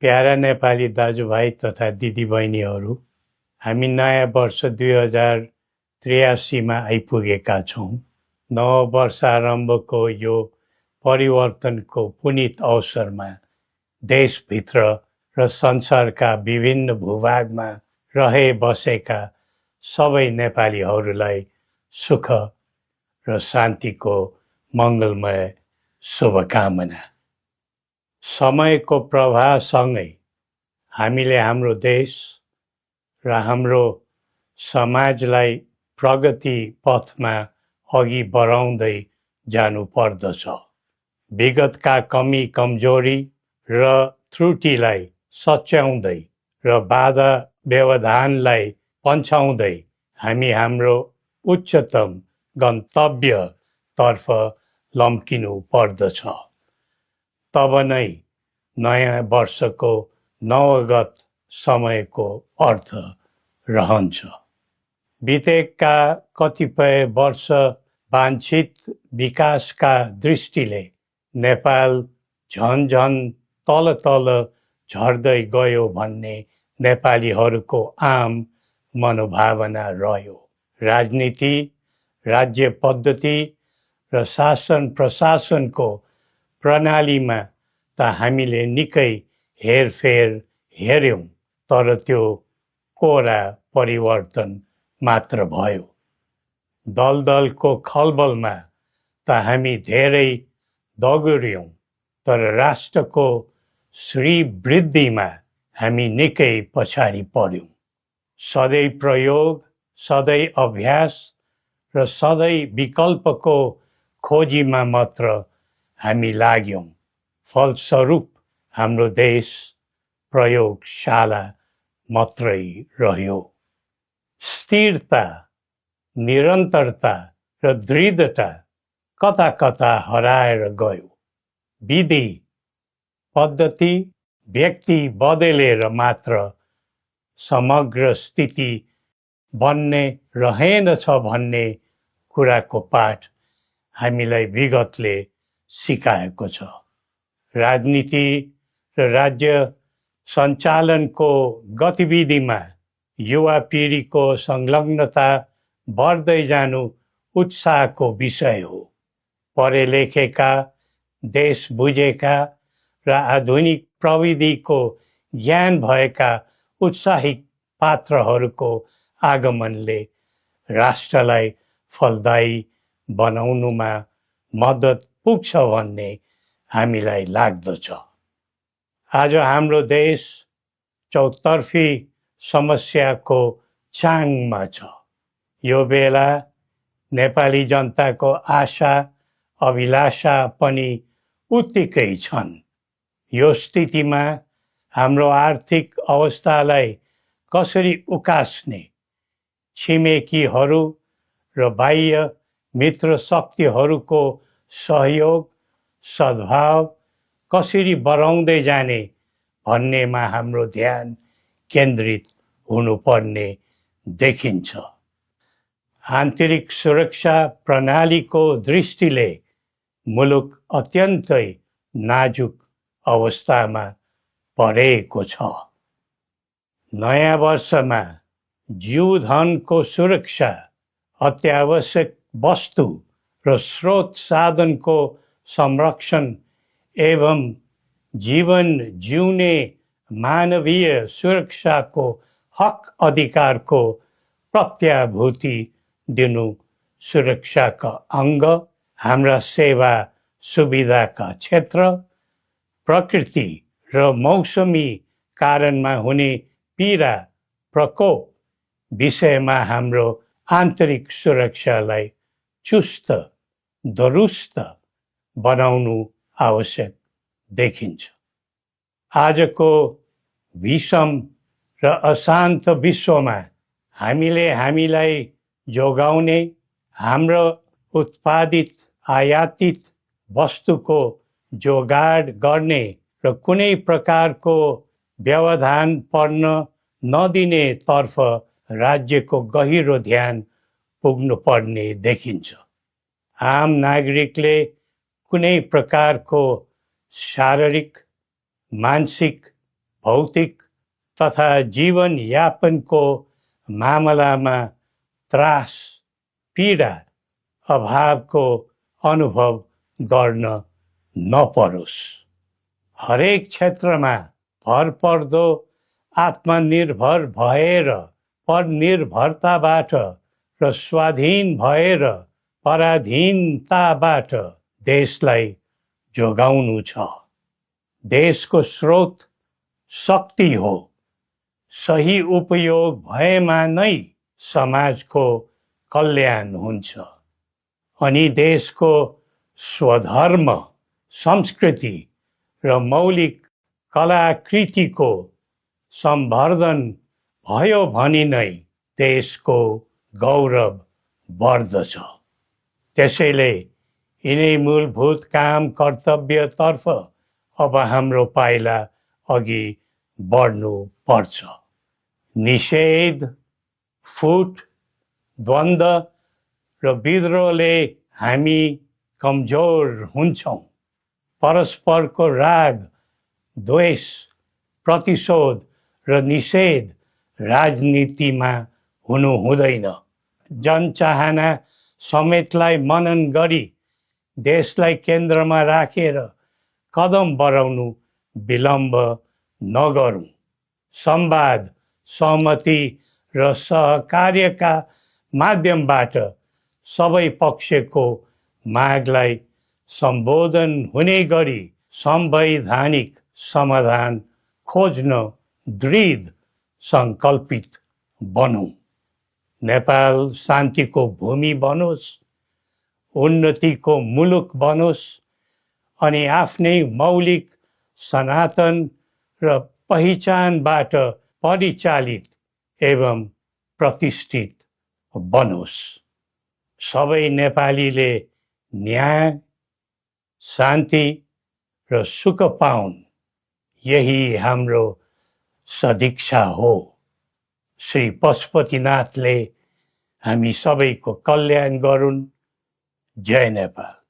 Para Nepali दाजुभाइ तथा दिदीबहिनीहरू, हामी नयाँ वर्ष 2083 आइपुगेका छौँ। नव वर्षारम्भको यो परिवर्तनको पुनित अवसरमा देशभित्र र संसारका विभिन्न भूभागमा रहे बसेका सबै नेपालीहरूलाई सुख र शान्तिको मङ्गलमय शुभकामना। समयको प्रवाहसँगै हामीले हाम्रो देश र हाम्रो समाजलाई प्रगति पथमा अघि बढाउँदै जानु पर्दछ। विगतका कमी कमजोरी र त्रुटिलाई सच्याउँदै र बाधा व्यवधानलाई पन्छाउँदै हामी हाम्रो उच्चतम गन्तव्यतर्फ लम्किनु पर्दछ। तब नै नयाँ वर्षको नवगत समयको अर्थ रहन्छ। बितेका कतिपय वर्ष वाञ्छित विकासका दृष्टिले नेपाल झन तल झर्दै गयो भन्ने नेपालीहरूको आम मनोभावना रह्यो। राजनीति, राज्य पद्धति र शासन प्रशासनको प्रणालीमा त हामीले निकै हेरफेर हेर्यौं, तर त्यो कोरा परिवर्तन मात्र भयो। दलदलको खलबलमा त हामी धेरै दगुर्यौं, तर राष्ट्रको श्रीवृद्धिमा हामी निकै पछाडि पर्यौं। सधैँ प्रयोग, सधैँ अभ्यास र सधैँ विकल्पको खोजीमा मात्र हामी लाग्यौं। फलस्वरूप हाम्रो देश प्रयोगशाला मात्रै रह्यो। स्थिरता, निरन्तरता र दृढता कता कता हराएर गयो। विधि पद्धति व्यक्ति बदलेर मात्र समग्र स्थिति बन्ने रहेनछ भन्ने कुराको पाठ हामीलाई विगतले सिकाएको छ। राजनीति र राज्य सञ्चालनको गतिविधिमा युवा पिँढीको संलग्नता बढ्दै जानु उत्साहको विषय हो। पढे लेखेका, देश बुझेका र आधुनिक प्रविधिको ज्ञान भएका उत्साहित पात्रहरूको आगमनले राष्ट्रलाई फलदायी बनाउनुमा मद्दत पुग्छ भन्ने हामीलाई लाग्दछ। आज हाम्रो देश चौतर्फी समस्याको चाङमा छ। यो बेला नेपाली जनताको आशा अभिलाषा पनि उत्तिकै छन्। यो स्थितिमा हाम्रो आर्थिक अवस्थालाई कसरी उकास्ने, छिमेकीहरू र बाह्य मित्र शक्तिहरूको सहयोग सद्भाव कसरी बढाउँदै जाने भन्नेमा हाम्रो ध्यान केन्द्रित हुनुपर्ने देखिन्छ। आन्तरिक सुरक्षा प्रणालीको दृष्टिले मुलुक अत्यन्तै नाजुक अवस्थामा परेको छ। नयाँ वर्षमा जीवधनको सुरक्षा, अत्यावश्यक वस्तु र स्रोत साधनको संरक्षण एवं जीवन जिउने मानवीय सुरक्षाको हक अधिकारको प्रत्याभूति दिनु सुरक्षाका अङ्ग, हाम्रा सेवा सुविधाका क्षेत्र, प्रकृति र मौसमी कारणमा हुने पीडा प्रकोप विषयमा हाम्रो आन्तरिक सुरक्षालाई चुस्त दुरुस्त बनाउनु आवश्यक देखिन्छ। आजको विषम र अशान्त विश्वमा हामीले हामीलाई जोगाउने, हाम्रो उत्पादित आयातित वस्तुको जोगाड गर्ने र कुनै प्रकारको व्यवधान पर्न नदिने तर्फ राज्यको गहिरो ध्यान पुग्नुपर्ने देखिन्छ। आम नागरिकले कुनै प्रकारको शारीरिक, मानसिक भौतिक तथा जीवनयापनको मामलामा त्रास पीडा अभावको अनुभव गर्न नपरोस्। हरेक क्षेत्रमा भरपर्दो आत्मनिर्भर भएर परनिर्भरताबाट र स्वाधीन भएर पराधीनताबाट देशलाई जोगाउनु छ। देशको स्रोत शक्ति हो। सही उपयोग भएमा नै समाजको कल्याण हुन्छ अनि देशको स्वधर्म, संस्कृति र मौलिक कलाकृतिको सम्वर्धन भयो भने नै देशको गौरव बढ्दछ। त्यसैले यिनै मूलभूत काम कर्तव्यतर्फ अब हाम्रो पाइला अघि बढ्नु पर्छ। निषेध, फुट, द्वन्द्व र विद्रोहले हामी कमजोर हुन्छौँ। परस्परको राग, द्वेष, प्रतिशोध र निषेध राजनीतिमा हुनु हुँदैन। जनचाहना समेतलाई मनन गरी देशलाई केन्द्रमा राखेर कदम बढाउनु विलम्ब नगरौँ। संवाद, सहमति र सहकार्यका माध्यमबाट सबै पक्षको मागलाई सम्बोधन हुने गरी संवैधानिक समाधान खोज्न दृढ सङ्कल्पित बनौँ। नेपाल शान्तिको भूमि बनोस्, उन्नतिको मुलुक बनोस् अनि आफ्नै मौलिक सनातन र पहिचानबाट परिचालित एवं प्रतिष्ठित बनोस्। सबै नेपालीले न्याय, शान्ति र सुख पाउन्, यही हाम्रो सदिच्छा हो। श्री पशुपतिनाथले हामी सबैको कल्याण गरून्। जय नेपाल।